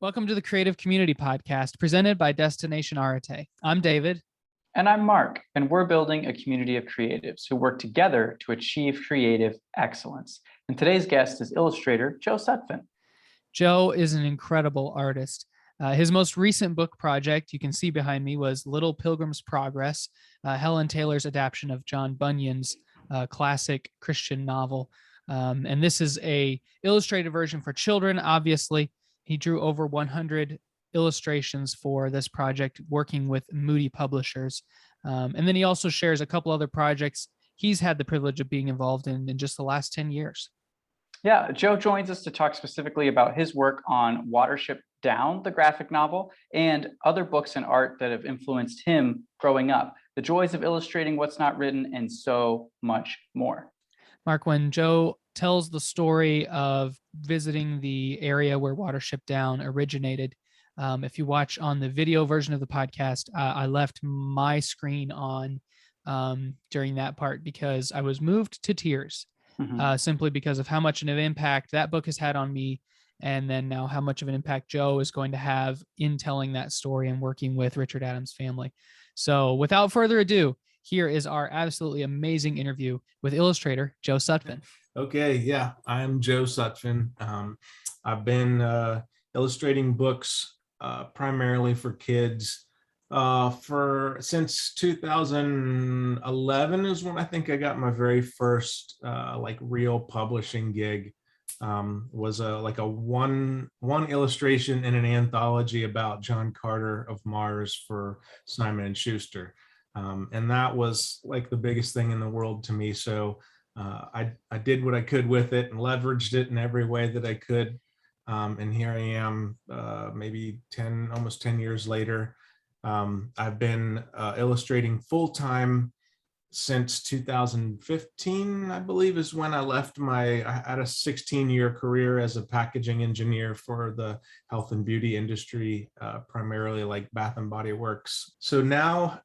Welcome to the Creative Community Podcast presented by Destination Arate. I'm David. And I'm Mark, and we're building a community of creatives who work together to achieve creative excellence. And today's guest is illustrator Joe Sutphin. Joe is an incredible artist. His most recent book project, you can see behind me, was Little Pilgrim's Progress, Helen Taylor's adaptation of John Bunyan's classic Christian novel. And this is a illustrated version for children, obviously. He drew over 100 illustrations for this project, working with Moody Publishers. And then he also shares a couple other projects he's had the privilege of being involved in just the last 10 years. Yeah, Joe joins us to talk specifically about his work on Watership Down, the graphic novel, and other books and art that have influenced him growing up, the joys of illustrating what's not written, and so much more. Mark, when Joe tells the story of visiting the area where Watership Down originated, if you watch on the video version of the podcast, I left my screen on during that part because I was moved to tears, simply because of how much of an impact that book has had on me, and then now how much of an impact Joe is going to have in telling that story and working with Richard Adams' family. So without further ado, here is our absolutely amazing interview with illustrator Joe Sutphin. Okay, yeah, I'm Joe Sutphin. I've been illustrating books primarily for kids since 2011 is when I think I got my very first real publishing gig. Was a one illustration in an anthology about John Carter of Mars for Simon and Schuster. And that was like the biggest thing in the world to me. So I did what I could with it and leveraged it in every way that I could. And here I am, maybe almost 10 years later. I've been illustrating full-time since 2015, I believe, is when I left I had a 16-year career as a packaging engineer for the health and beauty industry, primarily like Bath and Body Works. So now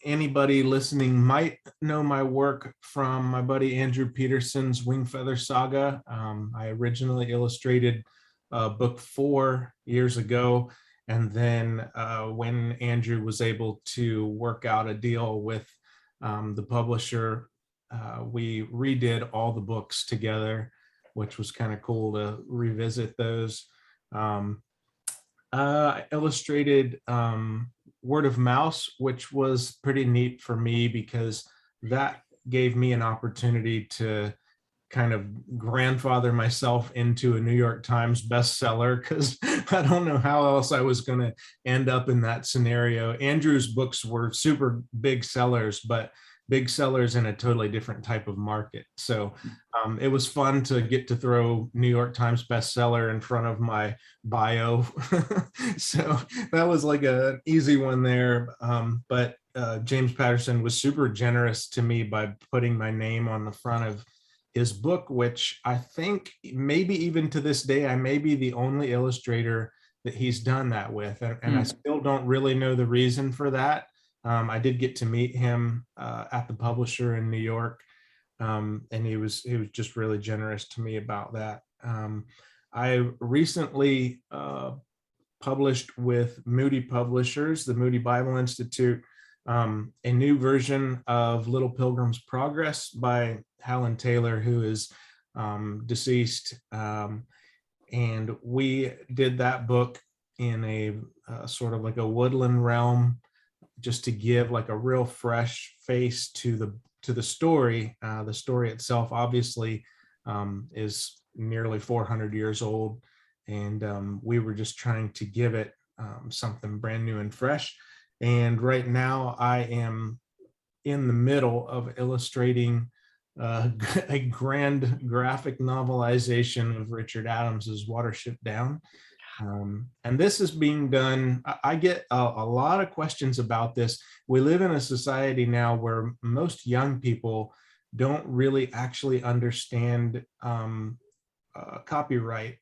anybody listening might know my work from my buddy Andrew Peterson's Wing Feather Saga. I originally illustrated book 4 years ago. And then when Andrew was able to work out a deal with the publisher, we redid all the books together, which was kind of cool to revisit those. I illustrated Word of Mouse, which was pretty neat for me because that gave me an opportunity to kind of grandfather myself into a New York Times bestseller, because I don't know how else I was going to end up in that scenario. Andrew's books were super big sellers, but big sellers in a totally different type of market. So it was fun to get to throw New York Times bestseller in front of my bio. So that was like an easy one there. But James Patterson was super generous to me by putting my name on the front of his book, which I think maybe even to this day, I may be the only illustrator that he's done that with. And I still don't really know the reason for that. I did get to meet him at the publisher in New York, and he was just really generous to me about that. I recently published with Moody Publishers, the Moody Bible Institute, a new version of Little Pilgrim's Progress by Helen Taylor, who is deceased. And we did that book in a sort of like a woodland realm, just to give like a real fresh face to the story. The story itself obviously is nearly 400 years old, and we were just trying to give it something brand new and fresh. And right now I am in the middle of illustrating a grand graphic novelization of Richard Adams's Watership Down. And this is being done. I get a lot of questions about this. We live in a society now where most young people don't really actually understand copyright.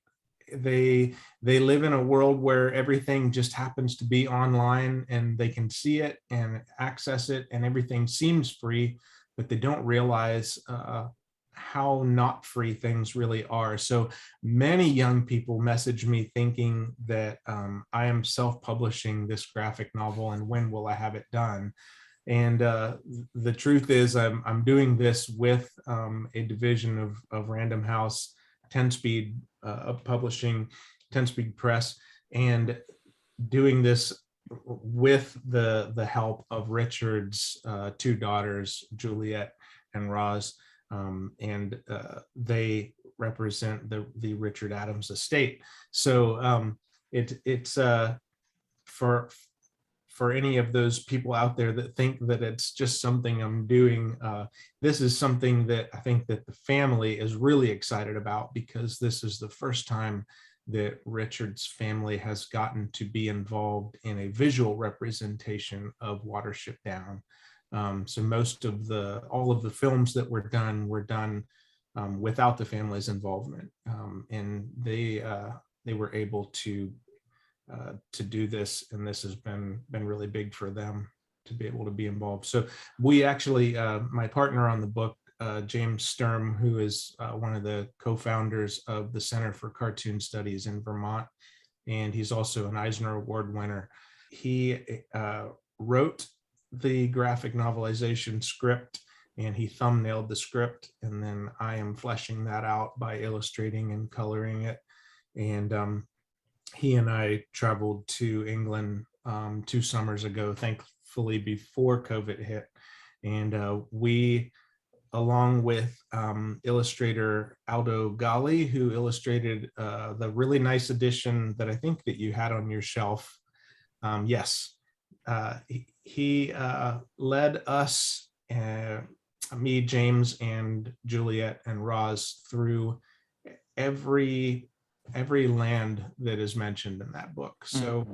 They live in a world where everything just happens to be online and they can see it and access it and everything seems free, but they don't realize how not free things really are. So many young people message me thinking that I am self-publishing this graphic novel and when will I have it done? And the truth is I'm doing this with a division of Random House, 10-Speed Publishing, 10-Speed Press, and doing this with the help of Richard's two daughters, Juliet and Roz, and they represent the Richard Adams estate. So it's for any of those people out there that think that it's just something I'm doing, this is something that I think that the family is really excited about, because this is the first time that Richard's family has gotten to be involved in a visual representation of Watership Down. So all of the films that were done without the family's involvement, and they were able to do this, and this has been really big for them to be able to be involved. So we actually, my partner on the book, James Sturm, who is one of the co-founders of the Center for Cartoon Studies in Vermont, and he's also an Eisner Award winner. He wrote the graphic novelization script, and he thumbnailed the script, and then I am fleshing that out by illustrating and coloring it. And he and I traveled to England 2 summers ago, thankfully before COVID hit, and we, along with illustrator Aldo Gali, who illustrated the really nice edition that I think that you had on your shelf. Yes, he led us, me, James, and Juliet and Roz through every land that is mentioned in that book. So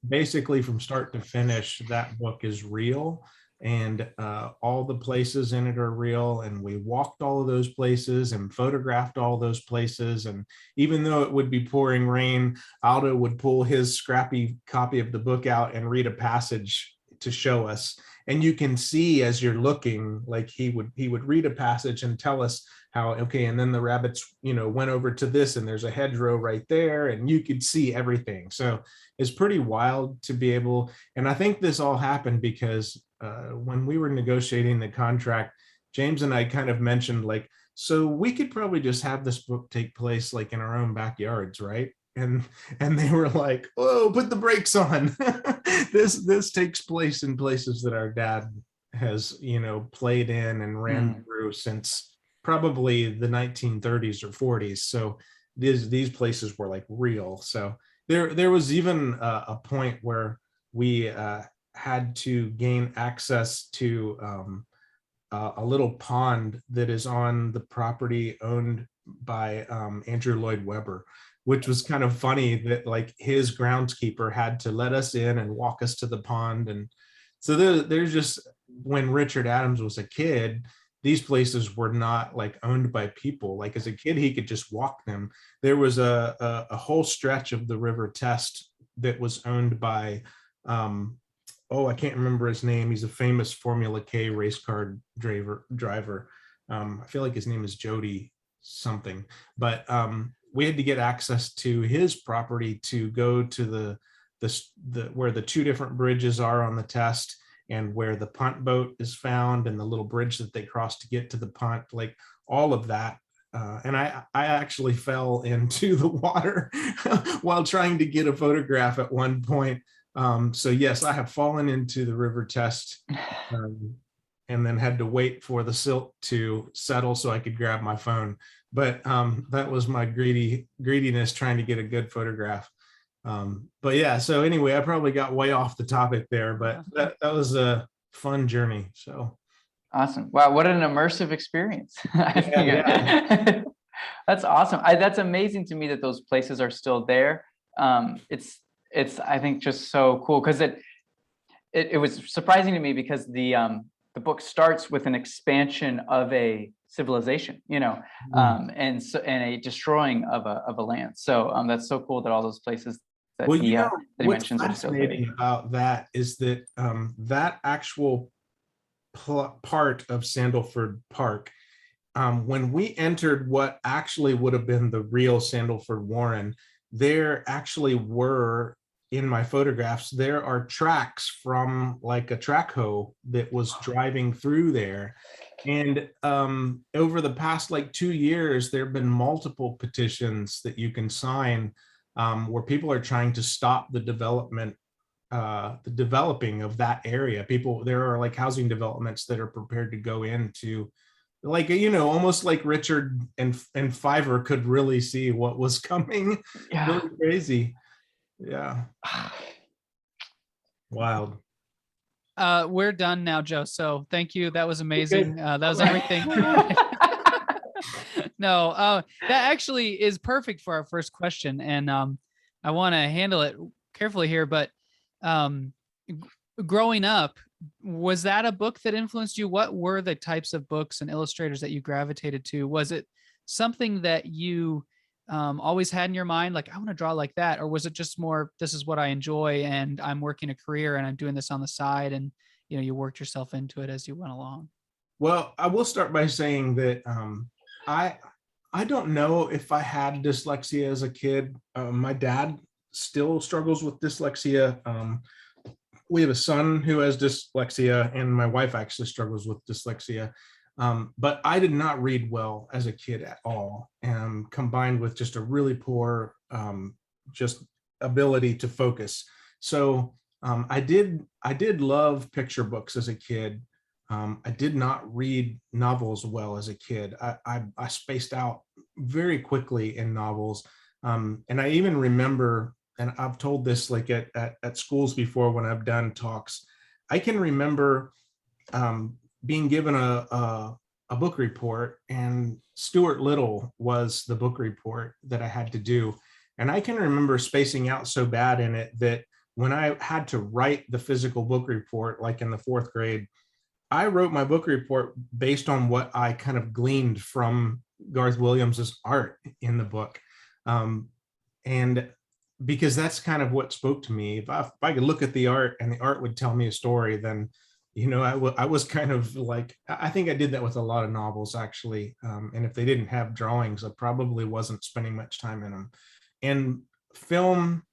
basically from start to finish, that book is real, and all the places in it are real, and we walked all of those places and photographed all those places. And even though it would be pouring rain, Aldo would pull his scrappy copy of the book out and read a passage to show us. And you can see as you're looking, like he would read a passage and tell us how, okay, and then the rabbits, went over to this, and there's a hedgerow right there, and you could see everything. So it's pretty wild to be able, and I think this all happened because when we were negotiating the contract, James and I kind of mentioned, like, so we could probably just have this book take place like in our own backyards, right? And they were like, "Whoa, put the brakes on." This takes place in places that our dad has, played in and ran through since probably the 1930s or 40s. So these places were like real. So there was even a point where we had to gain access to a little pond that is on the property owned by Andrew Lloyd Webber, which was kind of funny that like his groundskeeper had to let us in and walk us to the pond. And so there's just, when Richard Adams was a kid, these places were not like owned by people. Like as a kid, he could just walk them. There was a whole stretch of the River Test that was owned by, I can't remember his name. He's a famous Formula K race car driver. I feel like his name is Jody something, but we had to get access to his property to go to the where the 2 different bridges are on the test, and where the punt boat is found, and the little bridge that they cross to get to the punt, like all of that. And I actually fell into the water while trying to get a photograph at one point. So yes, I have fallen into the River Test, and then had to wait for the silt to settle so I could grab my phone. But that was my greediness trying to get a good photograph. But yeah, so anyway, I probably got way off the topic there, but that was a fun journey. So awesome. Wow, what an immersive experience. Yeah. That's awesome. That's amazing to me that those places are still there. It's I think just so cool, because it was surprising to me, because the book starts with an expansion of a civilization, and a destroying of a land. So that's so cool that all those places that well, he what's mentions are still there. fascinating about that is that that actual part of Sandalford Park when we entered what actually would have been the real Sandalford Warren, there actually were, in my photographs, there are tracks from like a track hoe that was driving through there. And over the past like 2 years, there have been multiple petitions that you can sign where people are trying to stop the developing of that area. There are like housing developments that are prepared to go into, like, almost like Richard and Fiverr could really see what was coming. Yeah. Really crazy. Yeah. Wild. We're done now, Joe. So thank you. That was amazing. That was everything. No, that actually is perfect for our first question. And I want to handle it carefully here, but growing up, was that a book that influenced you? What were the types of books and illustrators that you gravitated to? Was it something that you always had in your mind, like, I want to draw like that? Or was it just more, this is what I enjoy and I'm working a career and I'm doing this on the side, and you worked yourself into it as you went along? Well, I will start by saying that I don't know if I had dyslexia as a kid. My dad still struggles with dyslexia. We have a son who has dyslexia, and my wife actually struggles with dyslexia. But I did not read well as a kid at all, combined with just a really poor just ability to focus. So I did love picture books as a kid. I did not read novels well as a kid. I spaced out very quickly in novels. And I even remember, and I've told this like at schools before when I've done talks, I can remember being given a book report, and Stuart Little was the book report that I had to do. And I can remember spacing out so bad in it that when I had to write the physical book report, like in the 4th grade, I wrote my book report based on what I kind of gleaned from Garth Williams's art in the book. And because that's kind of what spoke to me. If I could look at the art and the art would tell me a story, then, I was kind of like, I think I did that with a lot of novels, actually. And if they didn't have drawings, I probably wasn't spending much time in them. And film,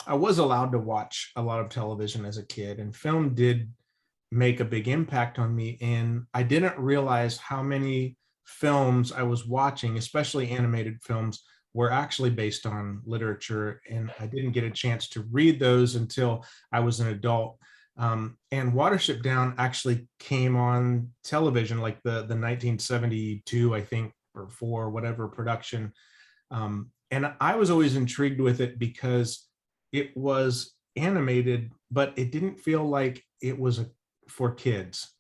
I was allowed to watch a lot of television as a kid, and film did make a big impact on me. And I didn't realize how many films I was watching, especially animated films, were actually based on literature. And I didn't get a chance to read those until I was an adult. And Watership Down actually came on television, like the 1972, I think, or 4, whatever production. And I was always intrigued with it because it was animated, but it didn't feel like it was for kids.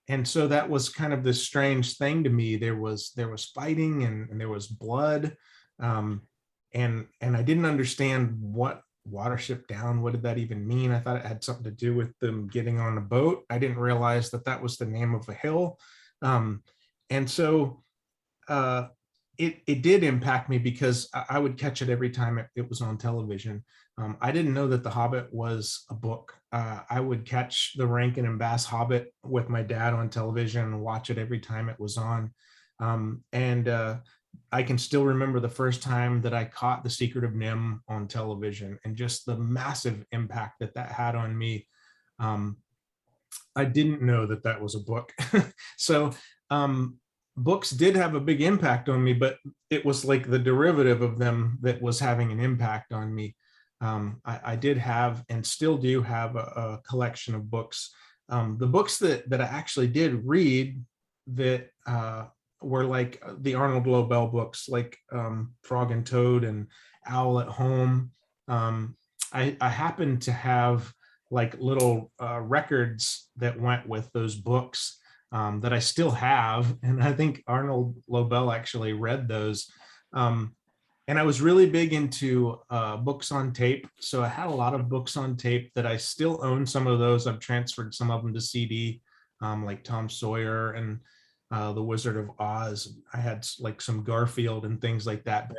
And so that was kind of this strange thing to me. There was fighting and there was blood. And I didn't understand what Watership Down, what did that even mean? I thought it had something to do with them getting on a boat. I didn't realize that was the name of a hill. And so it did impact me because I would catch it every time it was on television. I didn't know that The Hobbit was a book. I would catch the Rankin and Bass Hobbit with my dad on television and watch it every time it was on. And I can still remember the first time that I caught The Secret of Nim on television, and just the massive impact that had on me. I didn't know that was a book. So books did have a big impact on me, but it was like the derivative of them that was having an impact on me. I did have, and still do have, a collection of books. The books that I actually did read that were like the Arnold Lobel books, like Frog and Toad and Owl at Home. I happen to have like little records that went with those books that I still have. And I think Arnold Lobel actually read those. And I was really big into books on tape. So I had a lot of books on tape that I still own. Some of those I've transferred some of them to CD, like Tom Sawyer and The Wizard of Oz. I had like some Garfield and things like that. But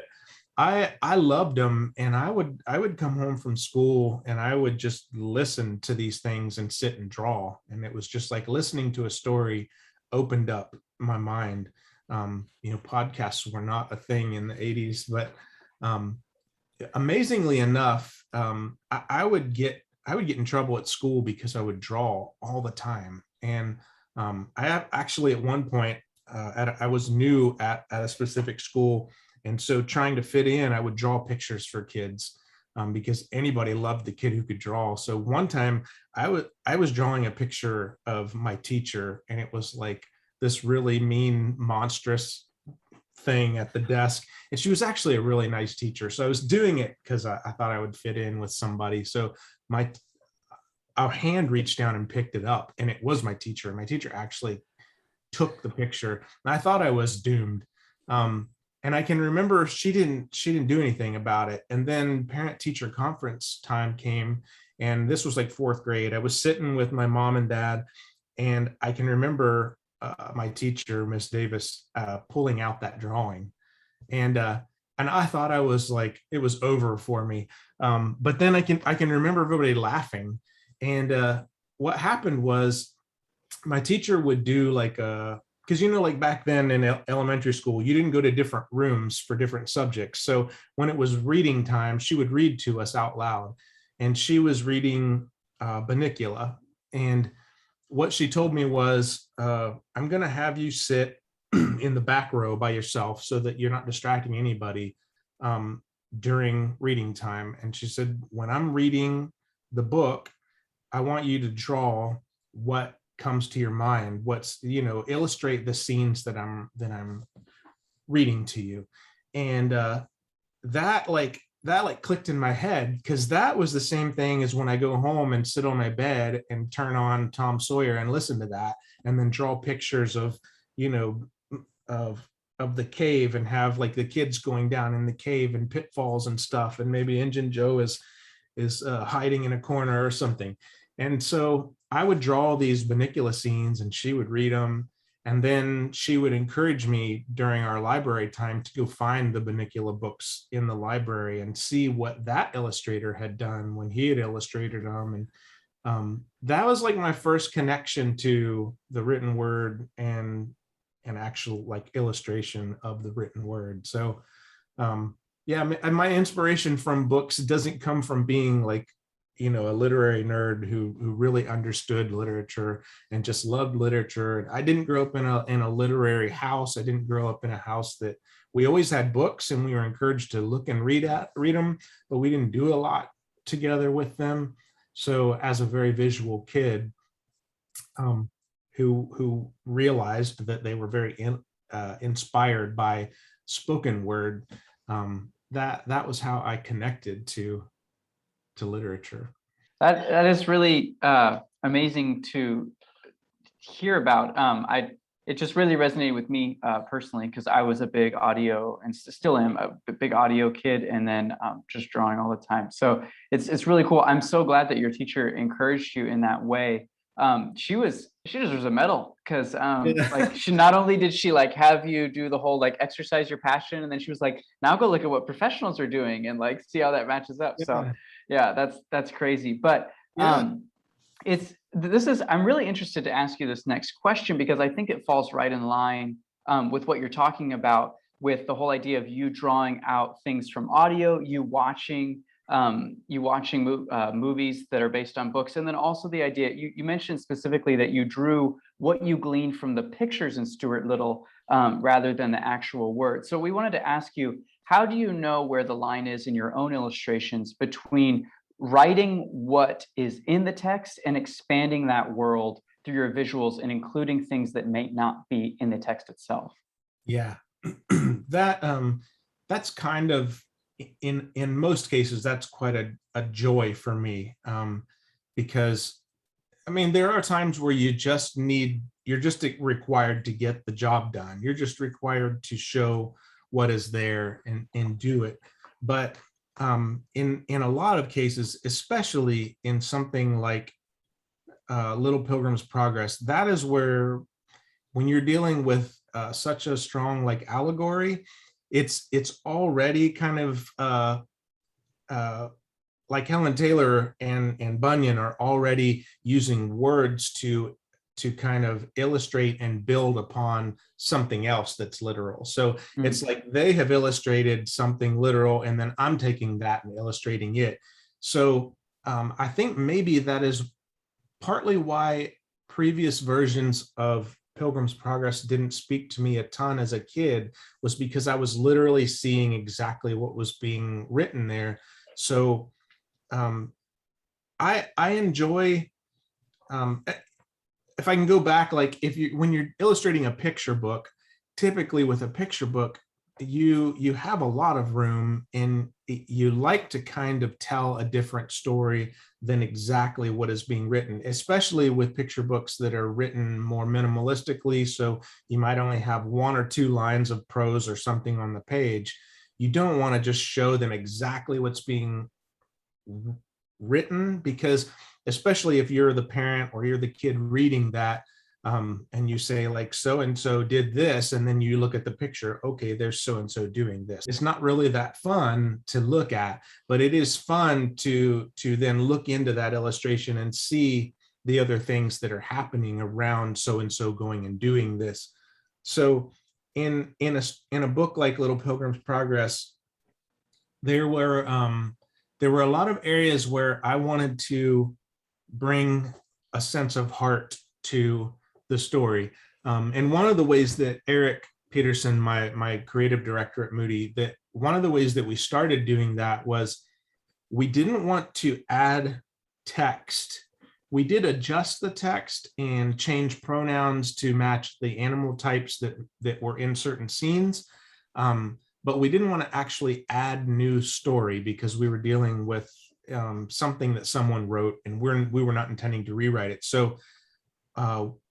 I loved them, and I would come home from school and I would just listen to these things and sit and draw. And it was just like listening to a story opened up my mind. Podcasts were not a thing in the 80s, but amazingly enough, I would get in trouble at school because I would draw all the time. And actually at one point, I was new at a specific school. And so trying to fit in, I would draw pictures for kids because anybody loved the kid who could draw. So one time I was drawing a picture of my teacher, and it was like this really mean, monstrous thing at the desk. And she was actually a really nice teacher. So I was doing it because I thought I would fit in with somebody. So our hand reached down and picked it up, and it was my teacher. And my teacher actually took the picture. And I thought I was doomed. And I can remember she didn't do anything about it. And then parent teacher conference time came, and this was like 4th grade. I was sitting with my mom and dad, and I can remember my teacher, Miss Davis, pulling out that drawing. And I thought I was like, it was over for me. But then I can remember everybody laughing. And what happened was my teacher would do like because like back then in elementary school, you didn't go to different rooms for different subjects. So when it was reading time, she would read to us out loud. And she was reading Bunnicula. And what she told me was, I'm going to have you sit in the back row by yourself so that you're not distracting anybody during reading time. And she said, when I'm reading the book, I want you to draw what comes to your mind, illustrate the scenes that I'm reading to you. And that clicked in my head, because that was the same thing as when I go home and sit on my bed and turn on Tom Sawyer and listen to that, and then draw pictures of the cave, and have like the kids going down in the cave and pitfalls and stuff, and maybe Injun Joe is hiding in a corner or something. And so I would draw these Bunnicula scenes, and she would read them. And then she would encourage me during our library time to go find the Bunnicula books in the library and see what that illustrator had done when he had illustrated them. And that was like my first connection to the written word and an actual like illustration of the written word. So my inspiration from books doesn't come from being like, a literary nerd who really understood literature and just loved literature. I didn't grow up in a literary house. I didn't grow up in a house that we always had books and we were encouraged to look and read them, but we didn't do a lot together with them. So as a very visual kid, who realized that they were very inspired by spoken word, that was how I connected to literature. That is really amazing to hear about. It just really resonated with me personally, because I was a big audio, and still am a big audio kid, and then just drawing all the time. So it's really cool. I'm so glad that your teacher encouraged you in that way. She deserves a medal, because like she not only did she like have you do the whole like exercise your passion, and then she was like, now go look at what professionals are doing and like see how that matches up. Yeah. So yeah, that's crazy. But I'm really interested to ask you this next question, because I think it falls right in line with what you're talking about, with the whole idea of you drawing out things from audio, you watching movies that are based on books, and then also the idea you mentioned specifically that you drew what you gleaned from the pictures in Stuart Little rather than the actual words. So we wanted to ask you, how do you know where the line is in your own illustrations between writing what is in the text and expanding that world through your visuals and including things that may not be in the text itself? Yeah, that's kind of, in most cases, that's quite a joy for me, because I mean, there are times where you're just required to get the job done. You're just required to show what is there and do it. But in a lot of cases, especially in something like Little Pilgrim's Progress, that is where, when you're dealing with such a strong like allegory, it's already kind of like Helen Taylor and Bunyan are already using words to to kind of illustrate and build upon something else that's literal. So it's like they have illustrated something literal, and then I'm taking that and illustrating it. So I think maybe that is partly why previous versions of Pilgrim's Progress didn't speak to me a ton as a kid, was because I was literally seeing exactly what was being written there. So I enjoy, if I can go back, like when you're illustrating a picture book, typically with a picture book, you have a lot of room, and you like to kind of tell a different story than exactly what is being written, especially with picture books that are written more minimalistically. So you might only have 1 or 2 lines of prose or something on the page. You don't want to just show them exactly what's being written, because especially if you're the parent or you're the kid reading that, and you say like so and so did this, and then you look at the picture, okay, there's so and so doing this. It's not really that fun to look at, but it is fun to then look into that illustration and see the other things that are happening around so and so going and doing this. So in a book like Little Pilgrim's Progress, there were a lot of areas where I wanted to bring a sense of heart to the story. And one of the ways that Eric Peterson, my creative director at Moody, that one of the ways that we started doing that was we didn't want to add text. We did adjust the text and change pronouns to match the animal types that were in certain scenes. But we didn't want to actually add new story, because we were dealing with something that someone wrote, and we were not intending to rewrite it. So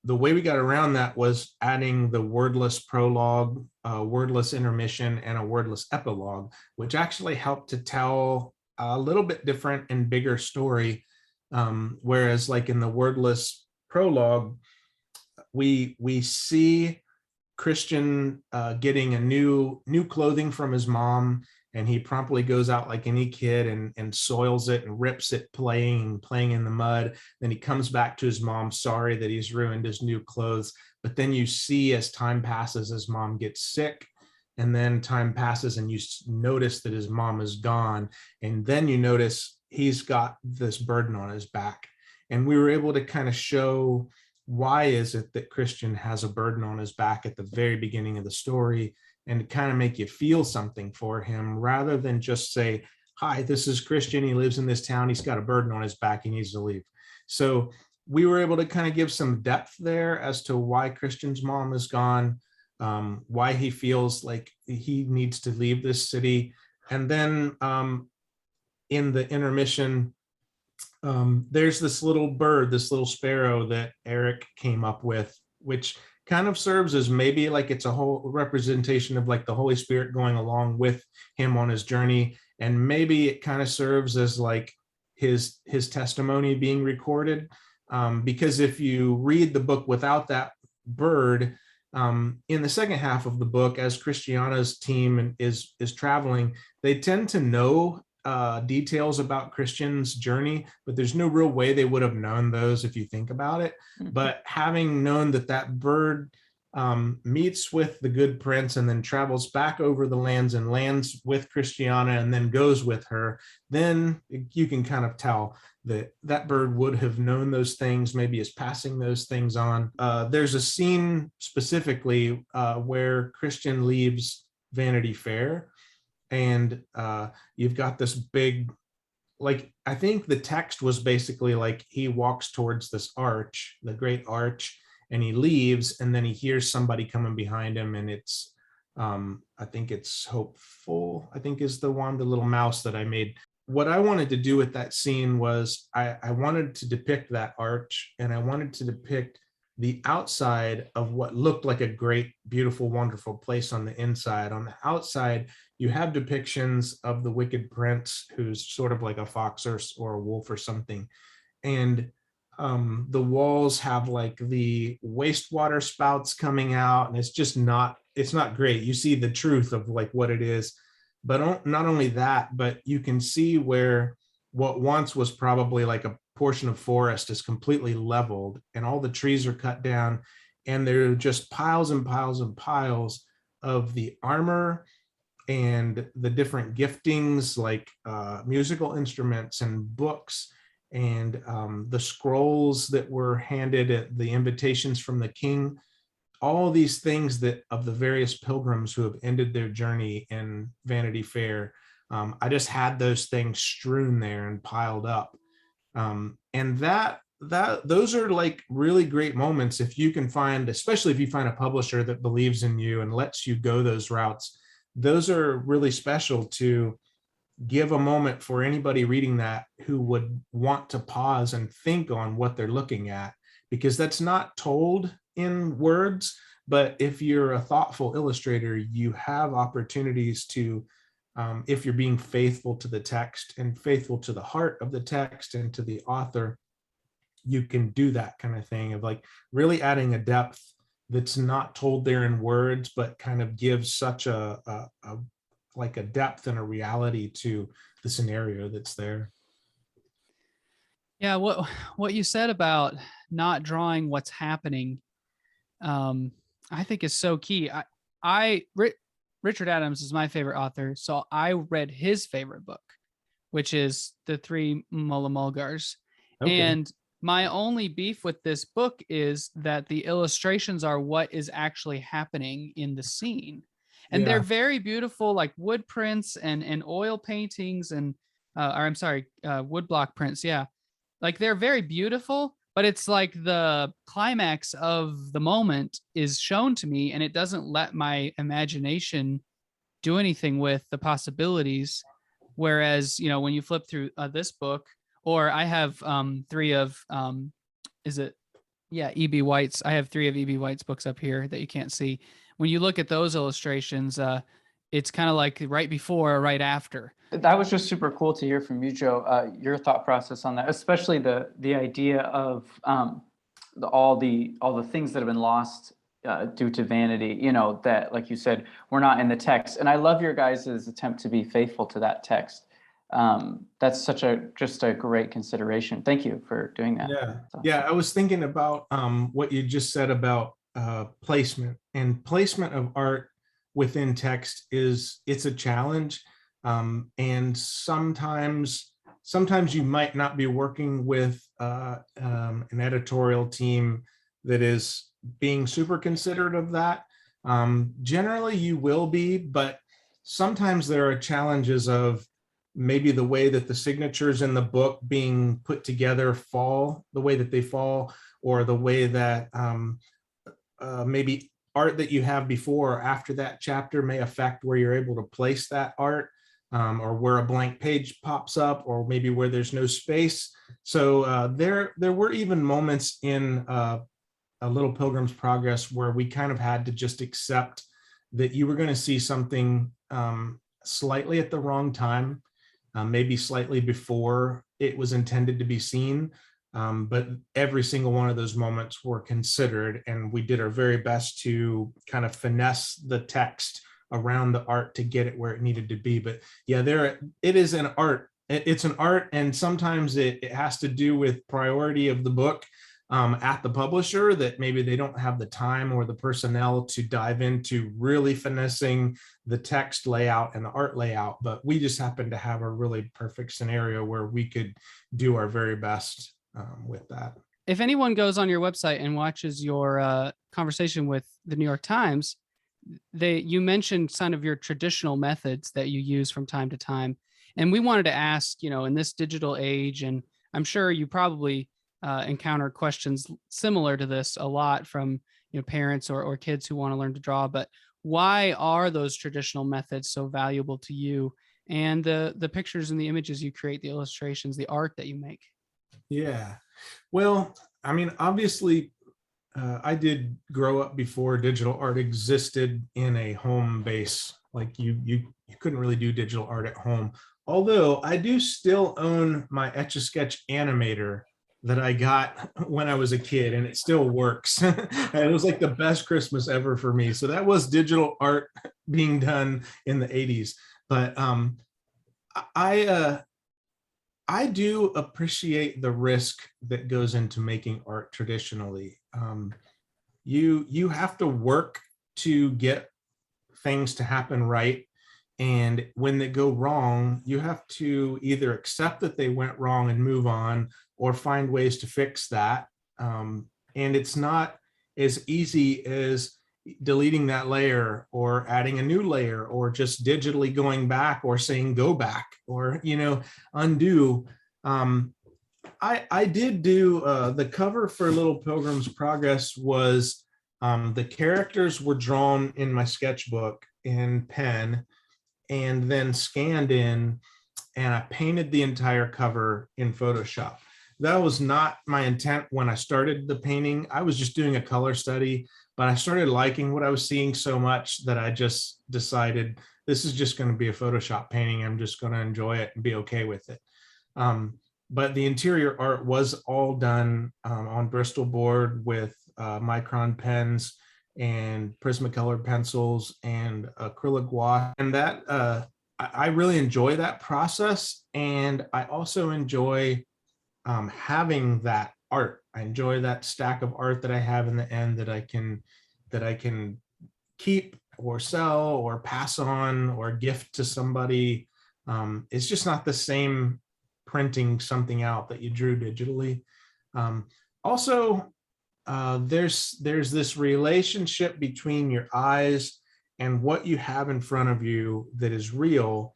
the way we got around that was adding the wordless prologue, wordless intermission, and a wordless epilogue, which actually helped to tell a little bit different and bigger story. Whereas like in the wordless prologue, we see Christian getting a new clothing from his mom, and he promptly goes out like any kid and soils it and rips it playing in the mud. Then he comes back to his mom, sorry that he's ruined his new clothes. But then you see, as time passes, his mom gets sick, and then time passes and you notice that his mom is gone, and then you notice he's got this burden on his back. And we were able to kind of show, why is it that Christian has a burden on his back at the very beginning of the story, and to kind of make you feel something for him, rather than just say, hi, this is Christian, he lives in this town, he's got a burden on his back, he needs to leave. So we were able to kind of give some depth there as to why Christian's mom is gone, why he feels like he needs to leave this city. And then in the intermission, there's this little bird, this little sparrow that Eric came up with, which kind of serves as maybe like it's a whole representation of like the Holy Spirit going along with him on his journey. And maybe it kind of serves as like his testimony being recorded. Because if you read the book without that bird, in the second half of the book, as Christiana's team is traveling, they tend to know details about Christian's journey, but there's no real way they would have known those if you think about it. But having known that bird meets with the good prince and then travels back over the lands and lands with Christiana and then goes with her, then you can kind of tell that bird would have known those things, maybe is passing those things on. There's a scene specifically where Christian leaves Vanity Fair, and you've got this big, like, I think the text was basically like he walks towards this arch, the great arch, and he leaves, and then he hears somebody coming behind him, and it's I think it's Hopeful, I think is the little mouse that I made. What I wanted to do with that scene was I wanted to depict that arch, and I wanted to depict the outside of what looked like a great, beautiful, wonderful place on the inside. On the outside, you have depictions of the wicked prince, who's sort of like a fox or a wolf or something. And the walls have like the wastewater spouts coming out, and it's not great. You see the truth of like what it is. But not only that, but you can see where what once was probably like a portion of forest is completely leveled and all the trees are cut down, and there are just piles and piles and piles of the armor and the different giftings, like musical instruments and books, and the scrolls that were handed at the invitations from the king, all these things that of the various pilgrims who have ended their journey in Vanity Fair. I just had those things strewn there and piled up. And those are like really great moments if you can find, especially if you find a publisher that believes in you and lets you go those routes. Those are really special to give a moment for anybody reading that who would want to pause and think on what they're looking at, because that's not told in words. But if you're a thoughtful illustrator, you have opportunities to, if you're being faithful to the text and faithful to the heart of the text and to the author, you can do that kind of thing of like really adding a depth that's not told there in words, but kind of gives such a like a depth and a reality to the scenario that's there. Yeah, what you said about not drawing what's happening, I think is so key. Richard Adams is my favorite author, so I read his favorite book, which is The Three Mulla Mulgars. Okay. And my only beef with this book is that the illustrations are what is actually happening in the scene. And they're very beautiful, like wood prints and oil paintings and, or I'm sorry, woodblock prints. Yeah. Like they're very beautiful, but it's like the climax of the moment is shown to me and it doesn't let my imagination do anything with the possibilities. Whereas, you know, when you flip through this book, or I have three of, E.B. White's. I have three of E.B. White's books up here that you can't see. When you look at those illustrations, it's kind of like right before or right after. That was just super cool to hear from you, Joe, your thought process on that, especially the idea of all the things that have been lost due to vanity, you know, that, like you said, we're not in the text. And I love your guys' attempt to be faithful to that text. That's just a great consideration. Thank you for doing that. Yeah. So. Yeah. I was thinking about what you just said about placement of art within text. It's a challenge. And sometimes you might not be working with an editorial team that is being super considerate of that. Generally you will be, but sometimes there are challenges of maybe the way that the signatures in the book being put together fall the way that they fall, or the way that maybe art that you have before or after that chapter may affect where you're able to place that art, or where a blank page pops up, or maybe where there's no space. So there were even moments in A Little Pilgrim's Progress where we kind of had to just accept that you were going to see something slightly at the wrong time, maybe slightly before it was intended to be seen. But every single one of those moments were considered, and we did our very best to kind of finesse the text around the art to get it where it needed to be. But yeah, it is an art. It's an art, and sometimes it has to do with priority of the book at the publisher, that maybe they don't have the time or the personnel to dive into really finessing the text layout and the art layout. But we just happened to have a really perfect scenario where we could do our very best with that. If anyone goes on your website and watches your conversation with the New York Times, you mentioned some of your traditional methods that you use from time to time. And we wanted to ask, you know, in this digital age, and I'm sure you probably encounter questions similar to this a lot from, you know, parents or kids who want to learn to draw, but why are those traditional methods so valuable to you, and the pictures and the images you create, the illustrations, the art that you make? Yeah, well, I mean, obviously, I did grow up before digital art existed in a home base. Like you couldn't really do digital art at home. Although I do still own my Etch-a-Sketch animator that I got when I was a kid, and it still works. And it was like the best Christmas ever for me. So that was digital art being done in the 80s. But I do appreciate the risk that goes into making art traditionally. You have to work to get things to happen right. And when they go wrong, you have to either accept that they went wrong and move on, or find ways to fix that. And it's not as easy as deleting that layer or adding a new layer, or just digitally going back or saying go back, or undo. I did do the cover for Little Pilgrim's Progress was the characters were drawn in my sketchbook in pen and then scanned in, and I painted the entire cover in Photoshop. That was not my intent when I started the painting. I was just doing a color study, but I started liking what I was seeing so much that I just decided this is just going to be a Photoshop painting. I'm just going to enjoy it and be okay with it. But the interior art was all done on Bristol board with micron pens and Prismacolor pencils and acrylic gouache. And that I really enjoy that process. And I also enjoy having that art. I enjoy that stack of art that I have in the end that I can keep or sell or pass on or gift to somebody. It's just not the same printing something out that you drew digitally. Also, there's this relationship between your eyes and what you have in front of you that is real,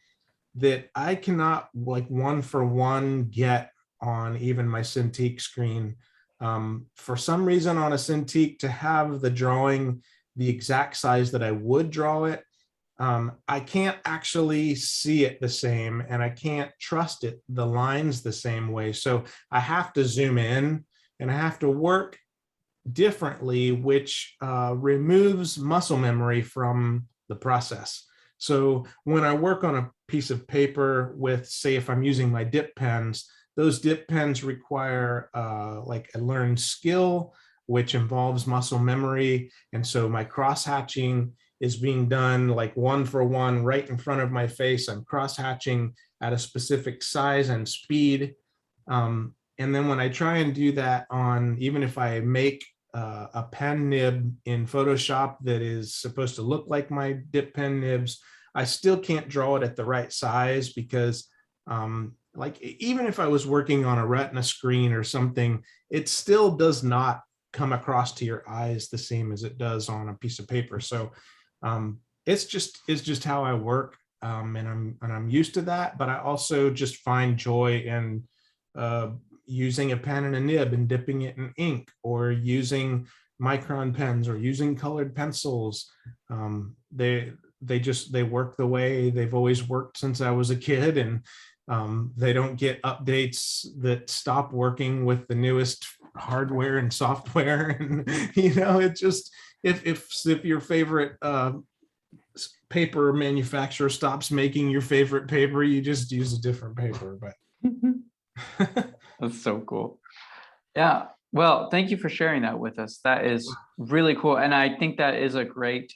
that I cannot like one for one get on even my Cintiq screen. For some reason on a Cintiq, to have the drawing the exact size that I would draw it, I can't actually see it the same, and I can't trust it, the lines the same way. So I have to zoom in and I have to work differently, which removes muscle memory from the process. So when I work on a piece of paper with, say, if I'm using my dip pens, those dip pens require like a learned skill, which involves muscle memory. And so my cross hatching is being done like one for one right in front of my face. I'm cross hatching at a specific size and speed. And then when I try and do that on, even if I make a pen nib in Photoshop that is supposed to look like my dip pen nibs, I still can't draw it at the right size because like even if I was working on a retina screen or something, it still does not come across to your eyes the same as it does on a piece of paper. So it's just how I work, and I'm used to that. But I also just find joy in using a pen and a nib and dipping it in ink, or using micron pens, or using colored pencils. They work the way they've always worked since I was a kid, and they don't get updates that stop working with the newest hardware and software. And it just, if your favorite paper manufacturer stops making your favorite paper, you just use a different paper. But That's so cool. Yeah. Well, thank you for sharing that with us. That is really cool. And I think that is a great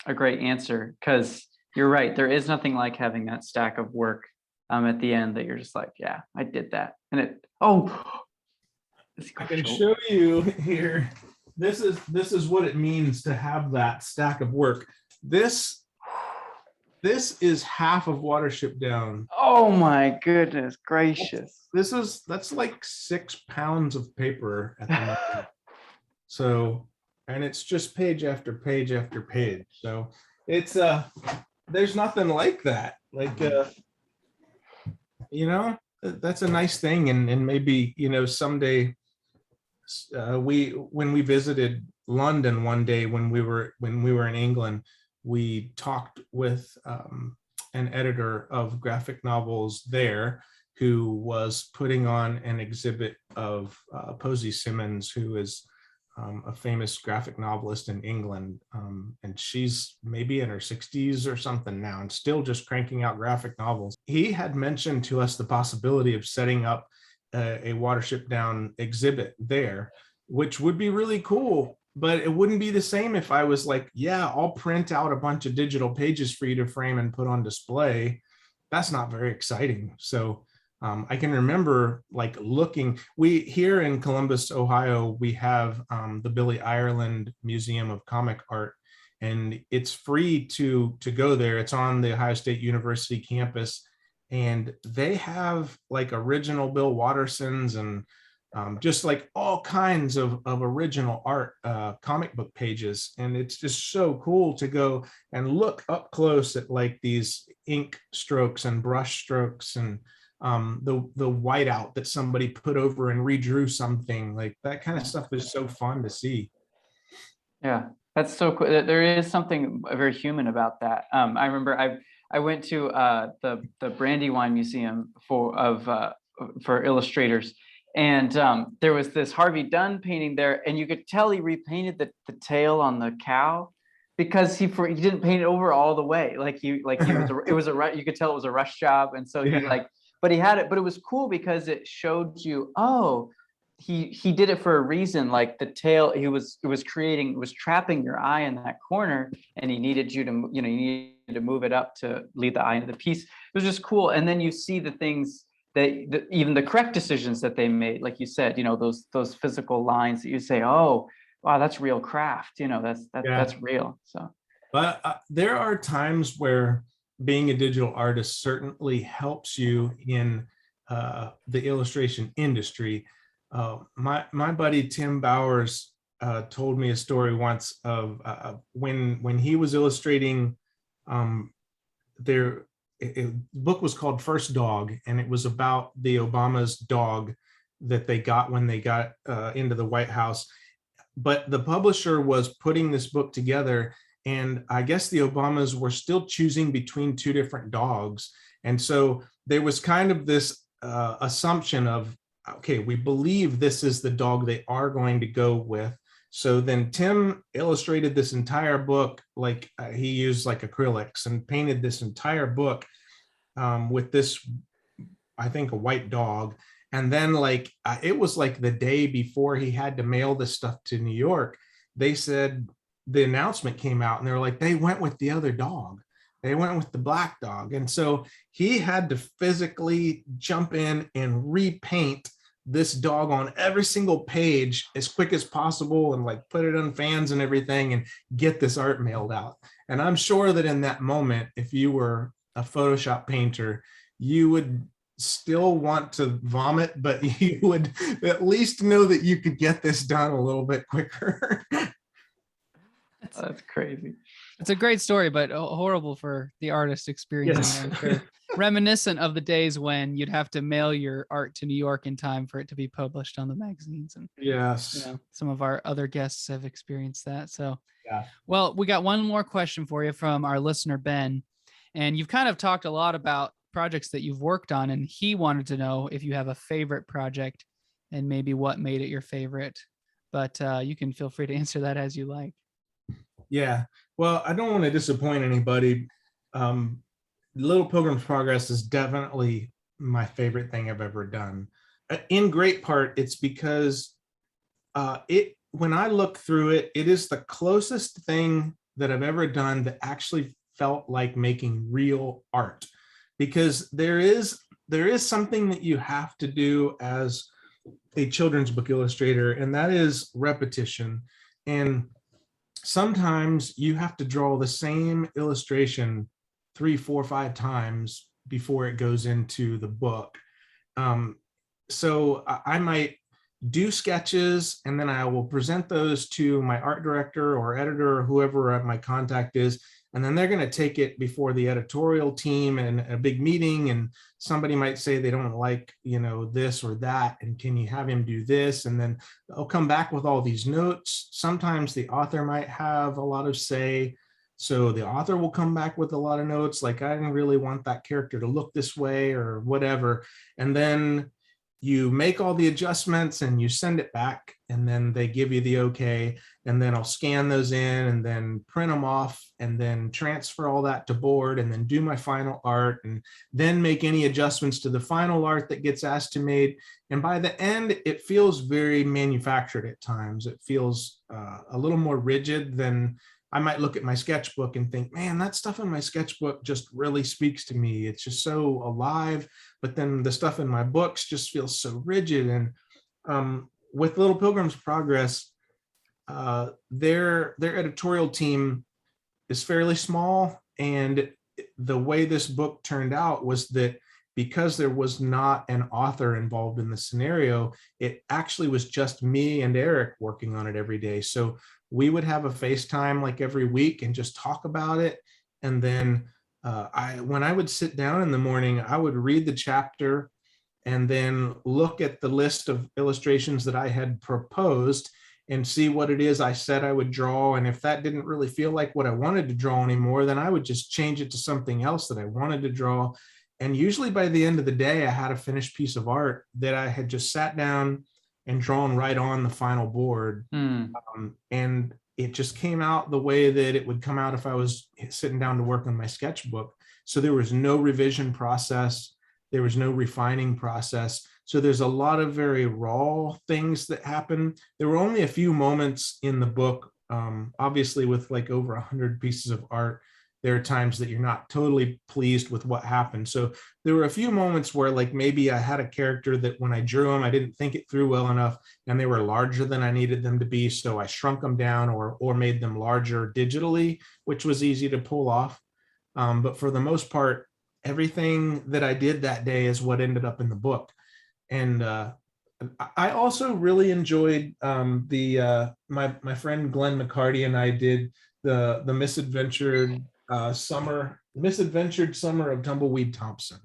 answer, because you're right. There is nothing like having that stack of work at the end that you're just like, yeah, I did that. And I can show you here. This is what it means to have that stack of work. This is half of Watership Down. Oh my goodness gracious. That's like 6 pounds of paper at the moment. So, and it's just page after page after page. So it's there's nothing like that. Like that's a nice thing. And maybe, someday when we visited London one day, when we were in England, we talked with an editor of graphic novels there, who was putting on an exhibit of Posey Simmons, who is a famous graphic novelist in England. And she's maybe in her 60s or something now, and still just cranking out graphic novels. He had mentioned to us the possibility of setting up a Watership Down exhibit there, which would be really cool. But it wouldn't be the same if I was like, yeah, I'll print out a bunch of digital pages for you to frame and put on display. That's not very exciting. So I can remember like looking, we here in Columbus, Ohio, we have the Billy Ireland Museum of Comic Art, and it's free to go there. It's on the Ohio State University campus, and they have like original Bill Wattersons and just like all kinds of original art, comic book pages. And it's just so cool to go and look up close at like these ink strokes and brush strokes and the whiteout that somebody put over and redrew something. Like that kind of stuff is so fun to see. Yeah, that's so cool. There is something very human about that. I remember I went to the Brandywine Museum for illustrators, and there was this Harvey Dunn painting there, and you could tell he repainted the tail on the cow because he didn't paint it over all the way. You could tell it was a rush job, and so but he had it. But it was cool because it showed you, oh, he did it for a reason. Like the tail, it was trapping your eye in that corner, and he needed you to move it up to lead the eye into the piece. It was just cool. And then you see the things that even the correct decisions that they made, like you said, those physical lines that you say, oh, wow, that's real craft. That's real. So, but there are times where being a digital artist certainly helps you in the illustration industry. My buddy Tim Bowers told me a story once of when he was illustrating the book was called First Dog, and it was about the Obama's dog that they got when they got into the White House. But the publisher was putting this book together, and I guess the Obamas were still choosing between two different dogs. And so there was kind of this assumption of, okay, we believe this is the dog they are going to go with. So then Tim illustrated this entire book, like he used like acrylics and painted this entire book with this, I think, a white dog. And then it was like the day before he had to mail this stuff to New York, they said the announcement came out and they were like, they went with the other dog. They went with the black dog. And so he had to physically jump in and repaint this dog on every single page as quick as possible and like put it on fans and everything and get this art mailed out. And I'm sure that in that moment, if you were a Photoshop painter, you would still want to vomit, but you would at least know that you could get this done a little bit quicker. That's crazy. It's a great story, but horrible for the artist experiencing it. Sure. Reminiscent of the days when you'd have to mail your art to New York in time for it to be published on the magazines. And yes, some of our other guests have experienced that. So, yeah. Well, we got one more question for you from our listener, Ben. And you've kind of talked a lot about projects that you've worked on, and he wanted to know if you have a favorite project and maybe what made it your favorite. But you can feel free to answer that as you like. Yeah, well, I don't want to disappoint anybody. Little Pilgrim's Progress is definitely my favorite thing I've ever done. In great part, it's because when I look through it, it is the closest thing that I've ever done that actually felt like making real art. Because there is something that you have to do as a children's book illustrator, and that is repetition. And sometimes you have to draw the same illustration 3, 4, 5 times before it goes into the book. So I might do sketches, and then I will present those to my art director or editor or whoever my contact is. And then they're going to take it before the editorial team in a big meeting, and somebody might say they don't like, this or that, and can you have him do this? And then I'll come back with all these notes. Sometimes the author might have a lot of say. So the author will come back with a lot of notes, like, I didn't really want that character to look this way or whatever. And then you make all the adjustments and you send it back, and then they give you the okay. And then I'll scan those in and then print them off and then transfer all that to board and then do my final art and then make any adjustments to the final art that gets asked to made. And by the end, it feels very manufactured at times. It feels a little more rigid than I might look at my sketchbook and think, man, that stuff in my sketchbook just really speaks to me. It's just so alive. But then the stuff in my books just feels so rigid. And with Little Pilgrim's Progress, their editorial team is fairly small. And the way this book turned out was that because there was not an author involved in the scenario, it actually was just me and Eric working on it every day. So we would have a FaceTime like every week and just talk about it. And then when I would sit down in the morning, I would read the chapter and then look at the list of illustrations that I had proposed and see what it is I said I would draw. And if that didn't really feel like what I wanted to draw anymore, then I would just change it to something else that I wanted to draw. And usually by the end of the day, I had a finished piece of art that I had just sat down and drawn right on the final board. And it just came out the way that it would come out if I was sitting down to work on my sketchbook. So there was no revision process. There was no refining process. So there's a lot of very raw things that happen. There were only a few moments in the book, obviously with like over 100 pieces of art. There are times that you're not totally pleased with what happened. So there were a few moments where like maybe I had a character that when I drew them, I didn't think it through well enough and they were larger than I needed them to be. So I shrunk them down or made them larger digitally, which was easy to pull off. But for the most part, everything that I did that day is what ended up in the book. And I also really enjoyed my friend Glenn McCarty and I did the misadventured summer of Tumbleweed Thompson.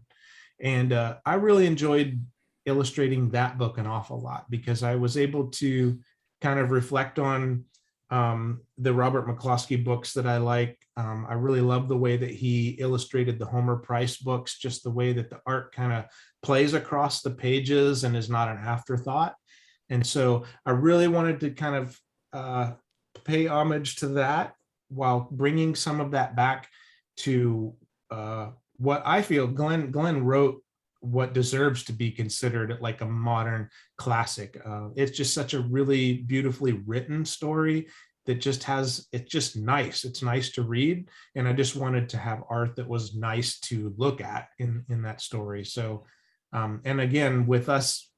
And I really enjoyed illustrating that book an awful lot because I was able to kind of reflect on the Robert McCloskey books that I like. I really love the way that he illustrated the Homer Price books, just the way that the art kind of plays across the pages and is not an afterthought. And so I really wanted to kind of pay homage to that while bringing some of that back to what I feel Glenn wrote what deserves to be considered like a modern classic. It's just such a really beautifully written story that it's just nice. It's nice to read. And I just wanted to have art that was nice to look at in that story. So, and again, with us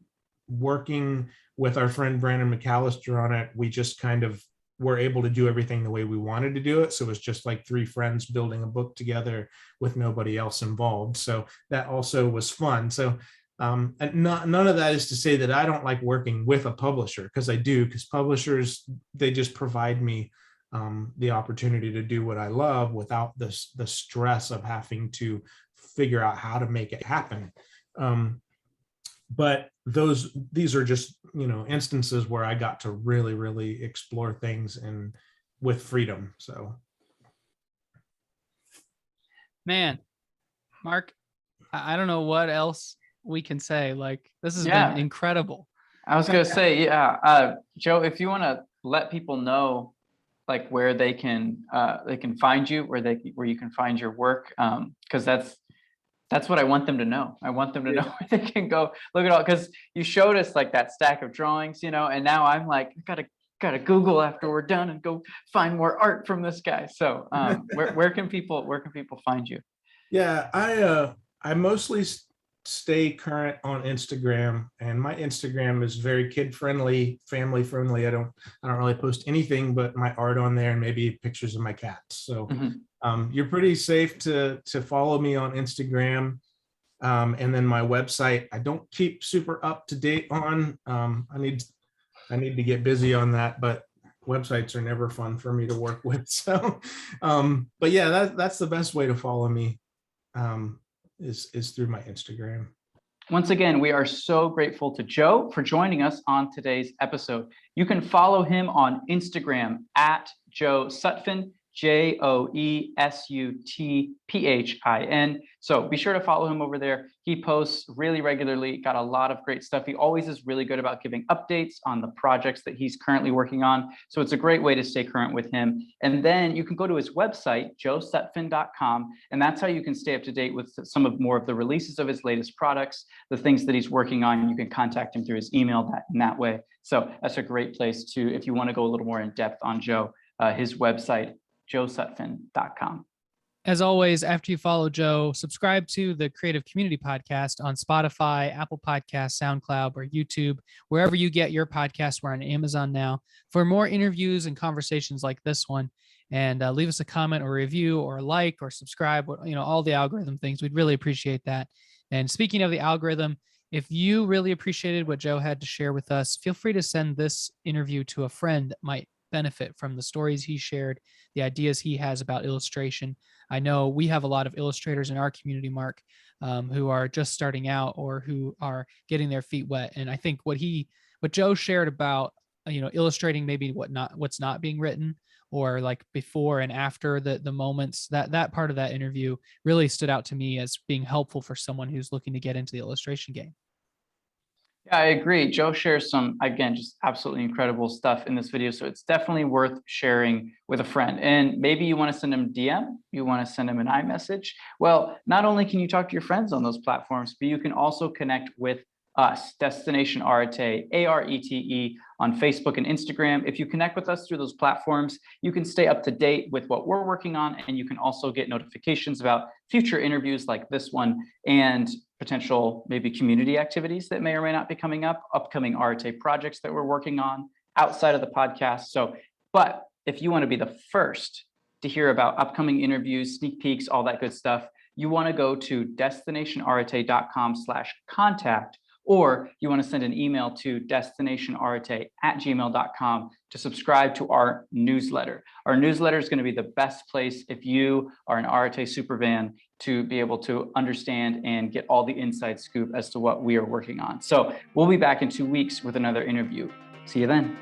working with our friend Brandon McAllister on it, we just kind of were able to do everything the way we wanted to do it. So it was just like three friends building a book together with nobody else involved. So that also was fun. So and none of that is to say that I don't like working with a publisher, because I do, because publishers, they just provide me the opportunity to do what I love without the stress of having to figure out how to make it happen. But these are just, instances where I got to really, really explore things and with freedom. So, man, Mark, I don't know what else we can say. Like, this has been incredible. I was gonna say, Joe, if you want to let people know, like where they can find you, where you can find your work, because that's what I want them to know. I want them to know where they can go look at all, because you showed us like that stack of drawings, and now I'm like, I gotta Google after we're done and go find more art from this guy. So where can people find you? Yeah, I mostly stay current on Instagram, and my Instagram is very kid friendly, family friendly. I don't really post anything but my art on there and maybe pictures of my cats. So you're pretty safe to follow me on Instagram. And then my website, I don't keep super up to date on. I need to get busy on that, but websites are never fun for me to work with. So, but yeah, that's the best way to follow me, is through my Instagram. Once again, we are so grateful to Joe for joining us on today's episode. You can follow him on Instagram at Joe Sutphin, JoeSutphin. So be sure to follow him over there. He posts really regularly, got a lot of great stuff. He always is really good about giving updates on the projects that he's currently working on. So it's a great way to stay current with him. And then you can go to his website, joesutphin.com, and that's how you can stay up to date with more of the releases of his latest products, the things that he's working on. You can contact him through his email in that way. So that's a great place to, if you want to go a little more in depth on Joe, his website, joesutphin.com. As always, after you follow Joe, subscribe to the Creative Community Podcast on Spotify, Apple Podcasts, SoundCloud, or YouTube, wherever you get your podcasts. We're on Amazon now for more interviews and conversations like this one. And leave us a comment or review or like or subscribe, all the algorithm things. We'd really appreciate that. And speaking of the algorithm, if you really appreciated what Joe had to share with us, feel free to send this interview to a friend that might benefit from the stories he shared, the ideas he has about illustration. I know we have a lot of illustrators in our community, Mark, who are just starting out or who are getting their feet wet. And I think what Joe shared about, illustrating maybe what's not being written, or like before and after the moments, that part of that interview really stood out to me as being helpful for someone who's looking to get into the illustration game. Yeah, I agree. Joe shares some, again, just absolutely incredible stuff in this video. So it's definitely worth sharing with a friend. And maybe you want to send them DM, you want to send them an iMessage. Well, not only can you talk to your friends on those platforms, but you can also connect with us, Destination Arete, ARETE, on Facebook and Instagram. If you connect with us through those platforms, you can stay up to date with what we're working on, and you can also get notifications about future interviews like this one and potential maybe community activities that may or may not be coming up, upcoming Arete projects that we're working on outside of the podcast. So, but if you want to be the first to hear about upcoming interviews, sneak peeks, all that good stuff, you want to go to destinationarete.com/contact, or you want to send an email to destinationarete@gmail.com to subscribe to our newsletter. Our newsletter is going to be the best place if you are an Arete superfan to be able to understand and get all the inside scoop as to what we are working on. So we'll be back in 2 weeks with another interview. See you then.